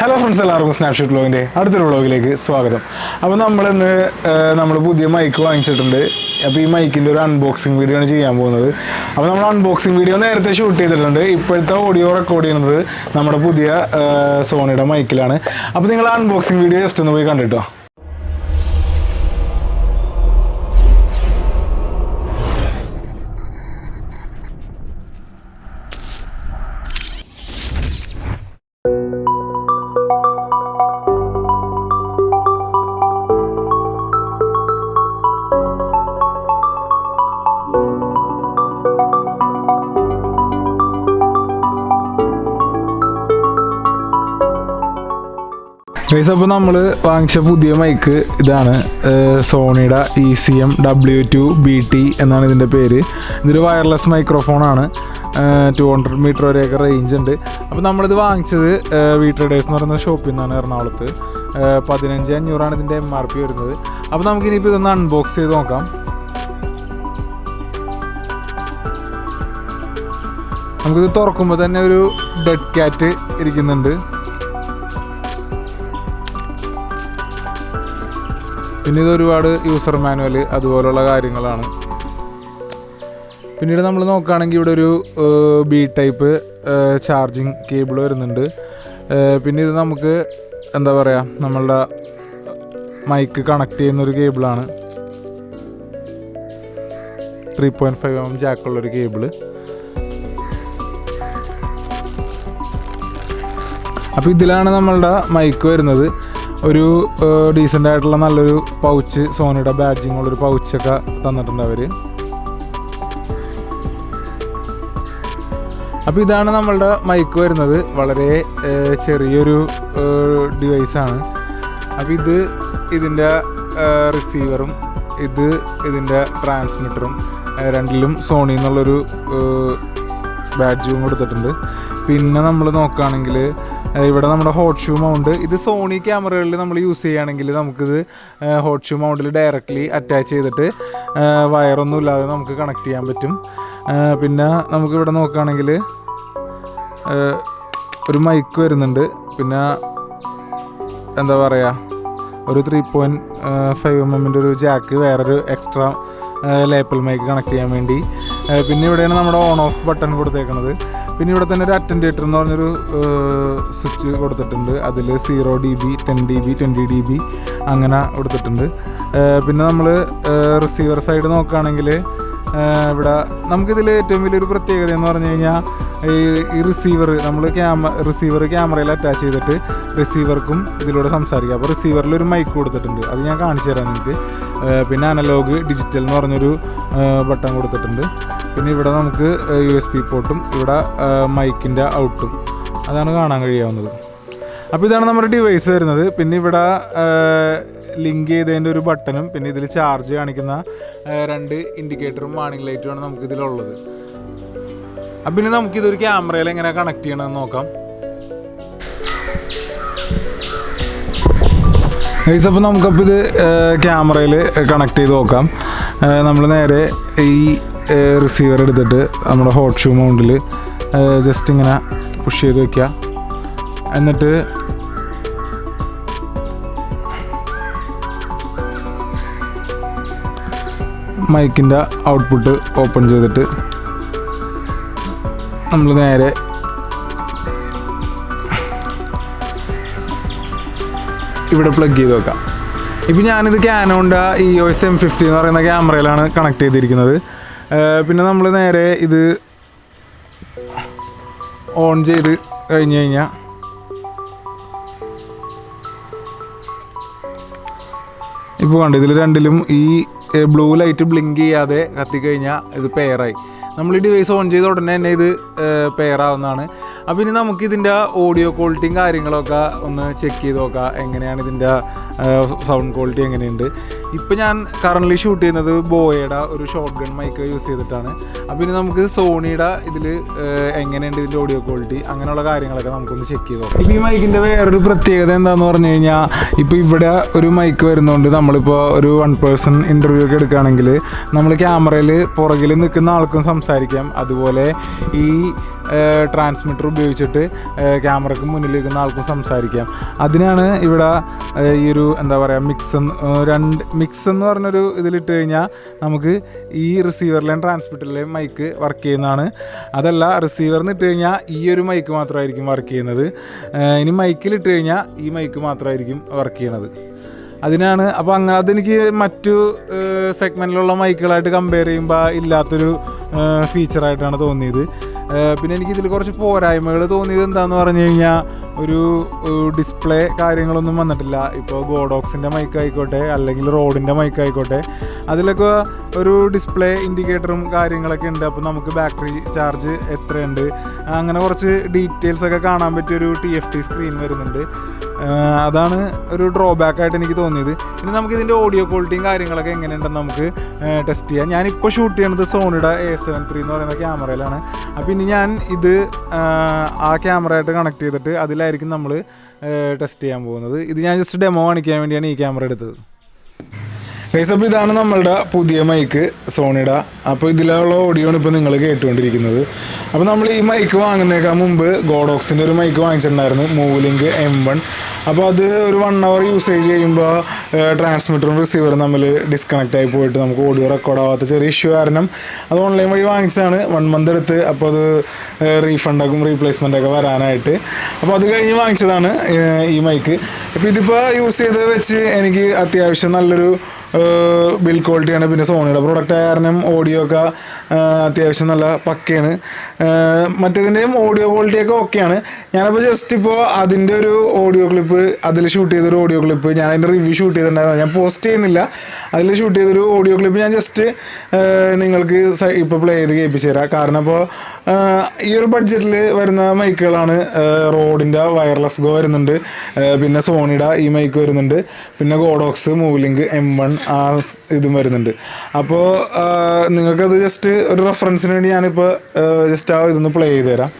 Hello friends, എല്ലാവർക്കും snapshot വ്ലോഗിൻ്റെ അടുത്തൊരു വ്ലോഗിലേക്ക് സ്വാഗതം. അപ്പോൾ നമ്മൾ പുതിയ മൈക്ക് വാങ്ങിച്ചിട്ടുണ്ട്. അപ്പോൾ ഈ മൈക്കിൻ്റെ ഒരു അൺബോക്സിങ് വീഡിയോ ആണ് ചെയ്യാൻ പോകുന്നത്. അപ്പോൾ നമ്മൾ അൺബോക്സിങ് വീഡിയോ നേരത്തെ ഷൂട്ട് ചെയ്തിട്ടുണ്ട്. ഇപ്പോഴത്തെ ഓഡിയോ റെക്കോർഡ് ചെയ്യുന്നത് നമ്മുടെ പുതിയ സോണിയുടെ മൈക്കിലാണ്. അപ്പോൾ നിങ്ങൾ അൺബോക്സിങ് വീഡിയോ ജസ്റ്റ് ഒന്ന് പോയി കണ്ടിട്ടോ. അപ്പോൾ നമ്മൾ വാങ്ങിച്ച പുതിയ മൈക്ക് ഇതാണ്. സോണിയുടെ ECM-W2BT എന്നാണ് ഇതിൻ്റെ പേര്. ഇതൊരു വയർലെസ് മൈക്രോഫോണാണ്. 200 മീറ്റർ വരെയൊക്കെ റേഞ്ച് ഉണ്ട്. അപ്പോൾ നമ്മളിത് വാങ്ങിച്ചത് വീട്രഡേഴ്സ് എന്ന് പറയുന്ന ഷോപ്പിൽ നിന്നാണ്, എറണാകുളത്ത്. 15,500 ഇതിൻ്റെ MRP വരുന്നത്. അപ്പോൾ നമുക്കിനിയിപ്പോൾ ഇതൊന്ന് അൺബോക്സ് ചെയ്ത് നോക്കാം. നമുക്കിത് തുറക്കുമ്പോൾ തന്നെ ഒരു ഡെഡ് ക്യാറ്റ് ഇരിക്കുന്നുണ്ട്. പിന്നെ ഇത് ഒരുപാട് യൂസർ മാനുവൽ അതുപോലുള്ള കാര്യങ്ങളാണ്. പിന്നീട് നമ്മൾ നോക്കുകയാണെങ്കിൽ ഇവിടെ ഒരു B ടൈപ്പ് ചാർജിങ് കേബിൾ വരുന്നുണ്ട്. പിന്നെ ഇത് നമുക്ക് എന്താ പറയുക, നമ്മളുടെ മൈക്ക് കണക്ട് ചെയ്യുന്നൊരു കേബിളാണ്. 3.5 mm ജാക്കുള്ളൊരു കേബിള്. അപ്പോൾ ഇതിലാണ് നമ്മളുടെ മൈക്ക് വരുന്നത്. ഒരു ഡീസൻ്റ് ആയിട്ടുള്ള നല്ലൊരു പൗച്ച്, സോണിയുടെ ബാഡ്ജിങ് ഉള്ളൊരു പൗച്ചൊക്കെ തന്നിട്ടുണ്ട് അവർ. അപ്പോൾ ഇതാണ് നമ്മളുടെ മൈക്ക് വരുന്നത്. വളരെ ചെറിയൊരു ഡിവൈസാണ്. അപ്പോൾ ഇതിൻ്റെ റിസീവറും ഇതിൻ്റെ ട്രാൻസ്മിറ്ററും രണ്ടിലും സോണി എന്നുള്ളൊരു ബാഡ്ജും കൊടുത്തിട്ടുണ്ട്. പിന്നെ നമ്മൾ നോക്കുകയാണെങ്കിൽ ഇവിടെ നമ്മുടെ ഹോട്ട് ഷൂ മൗണ്ട്, ഇത് സോണി ക്യാമറകളിൽ നമ്മൾ യൂസ് ചെയ്യുകയാണെങ്കിൽ നമുക്കിത് ഹോട്ട് ഷൂ മൗണ്ടിൽ ഡയറക്റ്റ്ലി അറ്റാച്ച് ചെയ്തിട്ട് വയറൊന്നും ഇല്ലാതെ നമുക്ക് കണക്ട് ചെയ്യാൻ പറ്റും. പിന്നെ നമുക്കിവിടെ നോക്കുകയാണെങ്കിൽ ഒരു മൈക്ക് വരുന്നുണ്ട്. പിന്നെ എന്താ പറയുക, ഒരു 3.5 mm ഒരു ജാക്ക്, വേറൊരു എക്സ്ട്രാ ലേപ്പൽ മൈക്ക് കണക്ട് ചെയ്യാൻ വേണ്ടി. പിന്നെ ഇവിടെയാണ് നമ്മുടെ ഓൺ ഓഫ് ബട്ടൺ കൊടുത്തേക്കുന്നത്. പിന്നെ ഇവിടെ തന്നെ ഒരു അറ്റൻഡേറ്റർ എന്ന് പറഞ്ഞൊരു സ്വിച്ച് കൊടുത്തിട്ടുണ്ട്. അതിൽ 0 dB, 10 dB, 20 dB അങ്ങനെ കൊടുത്തിട്ടുണ്ട്. പിന്നെ നമ്മൾ റിസീവർ സൈഡ് നോക്കുകയാണെങ്കിൽ ഇവിടെ നമുക്കിതിൽ ഏറ്റവും വലിയൊരു പ്രത്യേകത എന്ന് പറഞ്ഞു കഴിഞ്ഞാൽ ഈ റിസീവർ നമ്മൾ റിസീവർ ക്യാമറയിൽ അറ്റാച്ച് ചെയ്തിട്ട് റിസീവർക്കും ഇതിലൂടെ സംസാരിക്കാം. അപ്പോൾ റിസീവറിലൊരു മൈക്ക് കൊടുത്തിട്ടുണ്ട്, അത് ഞാൻ കാണിച്ചു തരാം നിങ്ങൾക്ക്. പിന്നെ അനലോഗ് ഡിജിറ്റൽ എന്ന് പറഞ്ഞൊരു ബട്ടൺ കൊടുത്തിട്ടുണ്ട്. പിന്നെ ഇവിടെ നമുക്ക് USB പോർട്ടും ഇവിടെ മൈക്കിൻ്റെ ഔട്ടും അതാണ് കാണാൻ കഴിയാവുന്നത്. അപ്പോൾ ഇതാണ് നമ്മുടെ ഡിവൈസ് വരുന്നത്. പിന്നെ ഇവിടെ ലിങ്ക് ചെയ്തതിൻ്റെ ഒരു ബട്ടണും പിന്നെ ഇതിൽ ചാർജ് കാണിക്കുന്ന 2 ഇൻഡിക്കേറ്ററും വാർണിംഗ് ലൈറ്റുമാണ് നമുക്കിതിലുള്ളത്. അപ്പം പിന്നെ നമുക്കിതൊരു ക്യാമറയിൽ എങ്ങനെ കണക്ട് ചെയ്യണമെന്ന് നോക്കാം. അപ്പോൾ നമുക്കപ്പോൾ ഇത് ക്യാമറയിൽ കണക്ട് ചെയ്ത് നോക്കാം. നമ്മൾ നേരെ ഈ റിസീവർ എടുത്തിട്ട് നമ്മുടെ ഹോട്ട് ഷൂ മൗണ്ടിൽ ജസ്റ്റ് ഇങ്ങനെ പുഷ് ചെയ്ത് വയ്ക്കുക. എന്നിട്ട് മൈക്കിൻ്റെ ഔട്ട്പുട്ട് ഓപ്പൺ ചെയ്തിട്ട് നമ്മൾ നേരെ ഇവിടെ പ്ലഗ് ചെയ്ത് വെക്കാം. ഇപ്പം ഞാനിത് ക്യാനോണിൻ്റെ EOS M50 എന്ന് പറയുന്ന ക്യാമറയിലാണ് കണക്ട് ചെയ്തിരിക്കുന്നത്. പിന്നെ നമ്മൾ നേരെ ഇത് ഓൺ ചെയ്ത് കഴിഞ്ഞ് കഴിഞ്ഞാൽ ഇപ്പോൾ കണ്ടു, ഇതിൽ രണ്ടിലും ഈ ബ്ലൂ ലൈറ്റ് ബ്ലിങ്ക് ചെയ്യാതെ കത്തിക്കഴിഞ്ഞാൽ ഇത് പെയറായി. നമ്മൾ ഈ ഡിവൈസ് ഓൺ ചെയ്ത ഉടനെ തന്നെ ഇത് പെയറാവുന്നതാണ്. അപ്പോൾ ഇനി നമുക്കിതിൻ്റെ ഓഡിയോ ക്വാളിറ്റിയും കാര്യങ്ങളൊക്കെ ഒന്ന് ചെക്ക് ചെയ്ത് നോക്കാം, എങ്ങനെയാണ് ഇതിൻ്റെ സൗണ്ട് ക്വാളിറ്റി എങ്ങനെയുണ്ട്. ഇപ്പോൾ ഞാൻ കറൻ്റ്ലി ഷൂട്ട് ചെയ്യുന്നത് ബോയയുടെ ഒരു ഷോർട്ട് ഗൺ മൈക്ക് യൂസ് ചെയ്തിട്ടാണ്. അപ്പോൾ ഇനി നമുക്ക് സോണിയുടെ ഇതിൽ എങ്ങനെയുണ്ട് ഇതിൻ്റെ ഓഡിയോ ക്വാളിറ്റി അങ്ങനെയുള്ള കാര്യങ്ങളൊക്കെ നമുക്കൊന്ന് ചെക്ക് ചെയ്ത് നോക്കാം. ഇപ്പോൾ ഈ മൈക്കിൻ്റെ വേറൊരു പ്രത്യേകത എന്താണെന്ന് പറഞ്ഞു കഴിഞ്ഞാൽ, ഇപ്പോൾ ഇവിടെ ഒരു മൈക്ക് വരുന്നതുകൊണ്ട് നമ്മളിപ്പോൾ ഒരു 1 person ഇൻ്റർവ്യൂ ഒക്കെ എടുക്കുകയാണെങ്കിൽ നമ്മൾ ക്യാമറയിൽ പുറകിൽ നിൽക്കുന്ന ആൾക്കും സംസാരിക്കാം. അതുപോലെ ഈ ട്രാൻസ്മിറ്റർ ഉപയോഗിച്ചിട്ട് ക്യാമറയ്ക്ക് മുന്നിലിരിക്കുന്ന ആൾക്കും സംസാരിക്കാം. അതിനാണ് ഇവിടെ ഈ ഒരു എന്താ പറയുക മിക്സ് എന്ന് പറഞ്ഞൊരു ഇതിലിട്ട് കഴിഞ്ഞാൽ നമുക്ക് ഈ റിസീവറിലെയും ട്രാൻസ്മിറ്ററിലെയും മൈക്ക് വർക്ക് ചെയ്യുന്നതാണ്. അതല്ല റിസീവറിന് ഇട്ട് കഴിഞ്ഞാൽ ഈ ഒരു മൈക്ക് മാത്രമായിരിക്കും വർക്ക് ചെയ്യുന്നത്. ഇനി മൈക്കിലിട്ട് കഴിഞ്ഞാൽ ഈ മൈക്ക് മാത്രമായിരിക്കും വർക്ക് ചെയ്യണത്. അതിനാണ്. അപ്പോൾ അങ്ങനെ അതെനിക്ക് മറ്റു സെഗ്മെൻറ്റിലുള്ള മൈക്കുകളായിട്ട് കമ്പയർ ചെയ്യുമ്പോൾ ഇല്ലാത്തൊരു ഫീച്ചറായിട്ടാണ് തോന്നിയത്. പിന്നെ എനിക്കിതിൽ കുറച്ച് പോരായ്മകൾ തോന്നിയത് എന്താണെന്ന് പറഞ്ഞു കഴിഞ്ഞാൽ ഒരു ഡിസ്പ്ലേ കാര്യങ്ങളൊന്നും വന്നിട്ടില്ല. ഇപ്പോൾ ഗോഡോക്സിൻ്റെ മൈക്ക് ആയിക്കോട്ടെ അല്ലെങ്കിൽ റോഡിൻ്റെ മൈക്ക് ആയിക്കോട്ടെ അതിലൊക്കെ ഒരു ഡിസ്പ്ലേ ഇൻഡിക്കേറ്ററും കാര്യങ്ങളൊക്കെ ഉണ്ട്. അപ്പോൾ നമുക്ക് ബാറ്ററി ചാർജ് എത്രയുണ്ട് അങ്ങനെ കുറച്ച് ഡീറ്റെയിൽസൊക്കെ കാണാൻ പറ്റിയൊരു TFT സ്ക്രീൻ വരുന്നുണ്ട്. അതാണ് ഒരു ഡ്രോബാക്കായിട്ട് എനിക്ക് തോന്നിയത്. ഇനി നമുക്കിതിൻ്റെ ഓഡിയോ ക്വാളിറ്റിയും കാര്യങ്ങളൊക്കെ എങ്ങനെയുണ്ടെന്ന് നമുക്ക് ടെസ്റ്റ് ചെയ്യാം. ഞാനിപ്പോൾ ഷൂട്ട് ചെയ്യുന്നത് സോണിയുടെ A7 III എന്ന് പറയുന്ന ക്യാമറയിലാണ്. അപ്പോൾ ഇനി ഞാൻ ഇത് ആ ക്യാമറയായിട്ട് കണക്ട് ചെയ്തിട്ട് അതിലായിരിക്കും നമ്മൾ ടെസ്റ്റ് ചെയ്യാൻ പോകുന്നത്. ഇത് ഞാൻ ജസ്റ്റ് ഡെമോ കാണിക്കാൻ വേണ്ടിയാണ് ഈ ക്യാമറ എടുത്തത്. അപ്പോൾ ഇതാണ് നമ്മളുടെ പുതിയ മൈക്ക് സോണിയുടെ. അപ്പോൾ ഇതിലുള്ള ഓഡിയോ ആണ് ഇപ്പോൾ നിങ്ങൾ കേട്ടുകൊണ്ടിരിക്കുന്നത്. അപ്പോൾ നമ്മൾ ഈ മൈക്ക് വാങ്ങുന്നേക്കാൾ മുമ്പ് ഗോഡോക്സിൻ്റെ ഒരു മൈക്ക് വാങ്ങിച്ചിട്ടുണ്ടായിരുന്നു, മൂവ്ലിങ്ക് M1. അപ്പോൾ അത് ഒരു 1 hour യൂസേജ് ചെയ്യുമ്പോൾ ട്രാൻസ്മിറ്ററും റിസീവറും തമ്മിൽ ഡിസ്കണക്റ്റ് ആയി പോയിട്ട് നമുക്ക് ഓഡിയോ റെക്കോർഡ് ആവാത്ത ചെറിയ ഇഷ്യൂ കാരണം അത് ഓൺലൈൻ വഴി വാങ്ങിച്ചതാണ്. 1 month എടുത്ത്. അപ്പോൾ അത് റീഫണ്ടാക്കും റീപ്ലേസ്മെൻറ്റൊക്കെ വരാനായിട്ട്. അപ്പോൾ അത് കഴിഞ്ഞ് വാങ്ങിച്ചതാണ് ഈ മൈക്ക്. അപ്പോൾ ഇതിപ്പോൾ യൂസ് ചെയ്ത് വെച്ച് എനിക്ക് അത്യാവശ്യം നല്ലൊരു ബിൽഡ് ക്വാളിറ്റിയാണ്. പിന്നെ സോണിയുടെ പ്രൊഡക്റ്റ് ആയ കാരണം ഓഡിയോ ഒക്കെ അത്യാവശ്യം നല്ല പക്കയാണ്. മറ്റേതിൻ്റെയും ഓഡിയോ ക്വാളിറ്റിയൊക്കെ ഓക്കെയാണ്. ഞാനപ്പോൾ ജസ്റ്റ് ഇപ്പോൾ അതിൻ്റെ ഒരു ഓഡിയോ ക്ലിപ്പ് അതിൽ ഷൂട്ട് ചെയ്തൊരു ഓഡിയോ ക്ലിപ്പ് ഞാൻ അതിൻ്റെ റിവ്യൂ ഷൂട്ട് ചെയ്തിട്ടുണ്ടായിരുന്നു. ഞാൻ പോസ്റ്റ് ചെയ്യുന്നില്ല. അതിൽ ഷൂട്ട് ചെയ്തൊരു ഓഡിയോ ക്ലിപ്പ് ഞാൻ ജസ്റ്റ് നിങ്ങൾക്ക് ഇപ്പോൾ പ്ലേ ചെയ്ത് കേൾപ്പിച്ച് തരാം. കാരണം അപ്പോൾ ഈ ഒരു ബഡ്ജറ്റിൽ വരുന്ന മൈക്കുകളാണ്. റോഡിൻ്റെ വയർലെസ് ഗോ വരുന്നുണ്ട്, പിന്നെ സോണിയുടെ ഈ മൈക്ക് വരുന്നുണ്ട്, പിന്നെ ഗോഡോക്സ് മൂവ്ലിങ്ക് M1 ഇതും വരുന്നുണ്ട്. അപ്പോൾ നിങ്ങൾക്കത് ജസ്റ്റ് ഒരു റെഫറൻസിന് വേണ്ടി ഞാനിപ്പോൾ ജസ്റ്റ് ഇതൊന്ന് പ്ലേ ചെയ്ത് തരാം.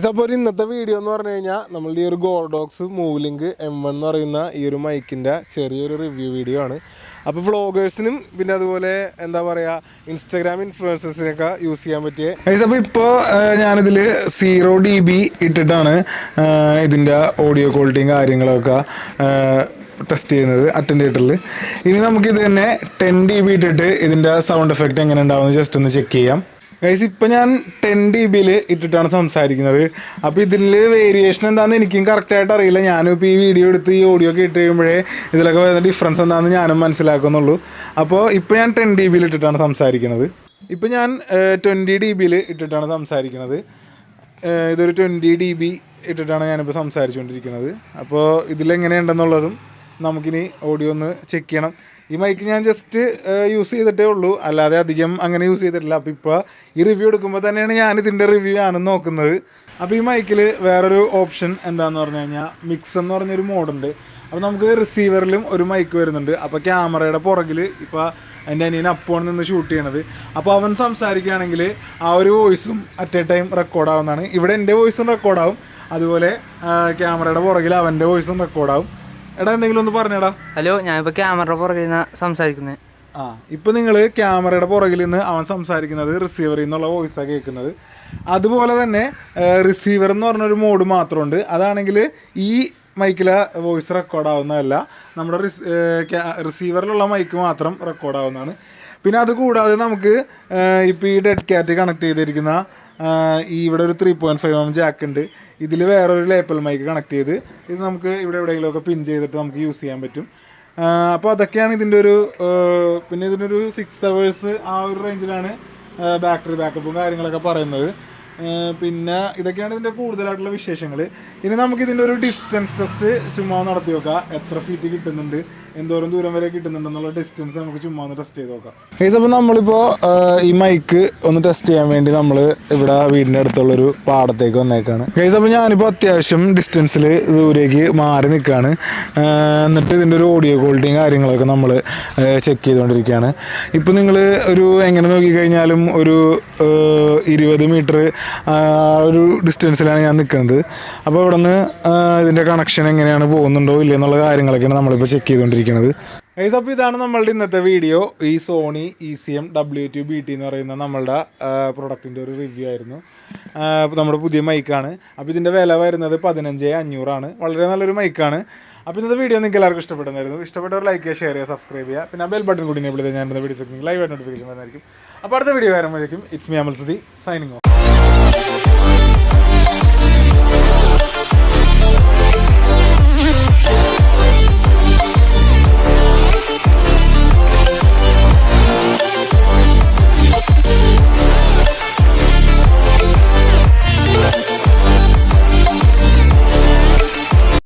അപ്പോൾ ഒരു ഇന്നത്തെ വീഡിയോ എന്ന് പറഞ്ഞു കഴിഞ്ഞാൽ നമ്മളുടെ ഈ ഒരു ഗോഡോക്സ് മൂവ്ലിങ്ക് M1 എന്ന് പറയുന്ന ഈ ഒരു മൈക്കിൻ്റെ ചെറിയൊരു റിവ്യൂ വീഡിയോ ആണ്. അപ്പോൾ വ്ളോഗേഴ്സിനും പിന്നെ അതുപോലെ എന്താ പറയുക ഇൻസ്റ്റാഗ്രാം ഇൻഫ്ലുവൻസേഴ്സിനൊക്കെ യൂസ് ചെയ്യാൻ പറ്റിയ. അപ്പോൾ ഇപ്പോൾ ഞാനിതിൽ 0 dB ഇട്ടിട്ടാണ് ഇതിൻ്റെ ഓഡിയോ ക്വാളിറ്റിയും കാര്യങ്ങളൊക്കെ ടെസ്റ്റ് ചെയ്യുന്നത് അറ്റൻഡേറ്ററിൽ. ഇനി നമുക്കിത് തന്നെ 10 dB ഇട്ടിട്ട് ഇതിൻ്റെ സൗണ്ട് എഫക്റ്റ് എങ്ങനെ ഉണ്ടാവുമെന്ന് ജസ്റ്റ് ഒന്ന് ചെക്ക് ചെയ്യാം. ഗൈസ് ഇപ്പോൾ ഞാൻ 10 dB ഇട്ടിട്ടാണ് സംസാരിക്കുന്നത്. അപ്പോൾ ഇതിൽ വേരിയേഷൻ എന്താണെന്ന് എനിക്കും കറക്റ്റായിട്ട് അറിയില്ല. ഞാനും ഇപ്പോൾ ഈ വീഡിയോ എടുത്ത് ഈ ഓഡിയോ കേട്ട് കഴിയുമ്പോഴേ ഇതിലൊക്കെ വരുന്ന ഡിഫറൻസ് എന്താണെന്ന് ഞാനും മനസ്സിലാക്കുന്നുള്ളൂ. അപ്പോൾ ഇപ്പോൾ ഞാൻ 10 dB ഇട്ടിട്ടാണ് സംസാരിക്കുന്നത്. ഇപ്പോൾ ഞാൻ 20 dB ഇട്ടിട്ടാണ് സംസാരിക്കുന്നത്. ഇതൊരു 20 dB ഇട്ടിട്ടാണ് ഞാനിപ്പോൾ സംസാരിച്ചുകൊണ്ടിരിക്കുന്നത്. അപ്പോൾ ഇതിലെങ്ങനെയുണ്ടെന്നുള്ളതും നമുക്കിനി ഓഡിയോ ഒന്ന് ചെക്ക് ചെയ്യണം. ഈ മൈക്ക് ഞാൻ ജസ്റ്റ് യൂസ് ചെയ്തിട്ടേ ഉള്ളൂ, അല്ലാതെ അധികം അങ്ങനെ യൂസ് ചെയ്തിട്ടില്ല. അപ്പോൾ ഇപ്പോൾ ഈ റിവ്യൂ എടുക്കുമ്പോൾ തന്നെയാണ് ഞാനിതിൻ്റെ റിവ്യൂ ആണ് നോക്കുന്നത്. അപ്പോൾ ഈ മൈക്കിൽ വേറൊരു ഓപ്ഷൻ എന്താണെന്ന് പറഞ്ഞു കഴിഞ്ഞാൽ മിക്സ് എന്ന് പറഞ്ഞൊരു മോഡുണ്ട്. അപ്പോൾ നമുക്ക് റിസീവറിലും ഒരു മൈക്ക് വരുന്നുണ്ട്. അപ്പോൾ ക്യാമറയുടെ പുറകിൽ ഇപ്പോൾ എൻ്റെ അനിയൻ അപ്പോണ് നിന്ന് ഷൂട്ട് ചെയ്യണത്. അപ്പോൾ അവൻ സംസാരിക്കുകയാണെങ്കിൽ ആ ഒരു വോയിസും അറ്റ് എ ടൈം റെക്കോർഡാവുന്നതാണ്. ഇവിടെ എൻ്റെ വോയിസും റെക്കോർഡാവും, അതുപോലെ ക്യാമറയുടെ പുറകിൽ അവൻ്റെ വോയിസും റെക്കോർഡാവും. എടാ എന്തെങ്കിലും ഒന്ന് പറഞ്ഞേടാ. ഹലോ, ഞാനിപ്പോൾ ക്യാമറയുടെ പുറകിൽ നിന്ന് സംസാരിക്കുന്നത്. ഇപ്പോൾ നിങ്ങൾ ക്യാമറയുടെ പുറകിൽ നിന്ന് അവൻ സംസാരിക്കുന്നത് റിസീവറിൽ നിന്നുള്ള വോയിസാണ് കേൾക്കുന്നത്. അതുപോലെ തന്നെ റിസീവർ എന്ന് പറഞ്ഞൊരു മോഡ് മാത്രമുണ്ട്. അതാണെങ്കിൽ ഈ മൈക്കിലെ വോയിസ് റെക്കോർഡാവുന്നതല്ല, നമ്മുടെ റിസീവറിലുള്ള മൈക്ക് മാത്രം റെക്കോർഡാവുന്നതാണ്. പിന്നെ അതുകൂടാതെ നമുക്ക് ഇപ്പോൾ ഈ ഡെഡ് ക്യാറ്റ് കണക്ട് ചെയ്തിരിക്കുന്ന ഇവിടെ ഒരു 3.5mm ജാക്ക് ഉണ്ട്. ഇതിൽ വേറൊരു ലേപ്പൽ മൈക്ക് കണക്ട് ചെയ്ത് ഇത് നമുക്ക് ഇവിടെ എവിടെയെങ്കിലുമൊക്കെ പിൻ ചെയ്തിട്ട് നമുക്ക് യൂസ് ചെയ്യാൻ പറ്റും. അപ്പോൾ അതൊക്കെയാണ് ഇതിൻ്റെ ഒരു പിന്നെ ഇതിനൊരു 6 hours ആ ഒരു റേഞ്ചിലാണ് ബാറ്ററി ബാക്കപ്പും കാര്യങ്ങളൊക്കെ പറയുന്നത്. പിന്നെ ഇതൊക്കെയാണ് ഇതിൻ്റെ കൂടുതലായിട്ടുള്ള വിശേഷങ്ങൾ. ഇനി നമുക്കിതിൻ്റെ ഒരു ഡിസ്റ്റൻസ് ടെസ്റ്റ് ചുമ്മാ നടത്തി നോക്കാം. എത്ര ഫീറ്റ് കിട്ടുന്നുണ്ട്, എന്തോരം ദൂരം വരെ കിട്ടുന്നുണ്ടെന്നുള്ള ഡിസ്റ്റൻസ് നമുക്ക് ചുമ്മാ ഒന്ന് ടെസ്റ്റ് ചെയ്ത് നോക്കാം. ഗൈസ്, അപ്പോൾ നമ്മളിപ്പോൾ ഈ മൈക്ക് ഒന്ന് ടെസ്റ്റ് ചെയ്യാൻ വേണ്ടി നമ്മൾ ഇവിടെ വീടിൻ്റെ അടുത്തുള്ളൊരു പാടത്തേക്ക് വന്നേക്കാണ്. ഗൈസ്, അപ്പോൾ ഞാനിപ്പോൾ അത്യാവശ്യം ഡിസ്റ്റൻസിൽ ദൂരേക്ക് മാറി നിൽക്കുകയാണ്. എന്നിട്ട് ഇതിൻ്റെ ഒരു ഓഡിയോ ക്വാളിറ്റിയും കാര്യങ്ങളൊക്കെ നമ്മൾ ചെക്ക് ചെയ്തുകൊണ്ടിരിക്കുകയാണ്. ഇപ്പോൾ നിങ്ങൾ ഒരു എങ്ങനെ നോക്കിക്കഴിഞ്ഞാലും ഒരു 20 മീറ്റർ ഒരു ഡിസ്റ്റൻസിലാണ് ഞാൻ നിൽക്കുന്നത്. അപ്പോൾ ഇവിടെ നിന്ന് ഇതിൻ്റെ കണക്ഷൻ എങ്ങനെയാണ് പോകുന്നുണ്ടോ ഇല്ലയെന്നുള്ള കാര്യങ്ങളൊക്കെയാണ് നമ്മളിപ്പോൾ ചെക്ക് ചെയ്തുകൊണ്ടിരിക്കുന്നത്. അപ്പോൾ ഇതാണ് നമ്മളുടെ ഇന്നത്തെ വീഡിയോ. ഈ സോണി ECM-W2BT എന്ന് പറയുന്ന നമ്മളുടെ പ്രൊഡക്റ്റിൻ്റെ ഒരു റിവ്യൂ ആയിരുന്നു. നമ്മുടെ പുതിയ മൈക്കാണ്. അപ്പോൾ ഇതിൻ്റെ വില വരുന്നത് 15,500 വളരെ നല്ലൊരു മൈക്കാണ്. അപ്പോൾ ഇന്നത്തെ വീഡിയോ നിങ്ങൾക്ക് എല്ലാവർക്കും ഇഷ്ടപ്പെടുന്നതായിരുന്നു. ഇഷ്ടപ്പെട്ടവർ ലൈക്ക് ചെയ്യുക, ഷെയർ ചെയ്യുക, സബ്സ്ക്രൈബ് ചെയ്യുക. പിന്നെ ബെൽ ബട്ടൺ കൂടി എനേബിൾ ചെയ്താൽ ഞാൻ വീഡിയോസ് ലൈവ് നോട്ടിഫിക്കേഷൻ വരുന്നതായിരിക്കും. അപ്പോൾ അടുത്ത വീഡിയോ വരുമ്പോഴേക്കും it's me Amal Sudhi signing off.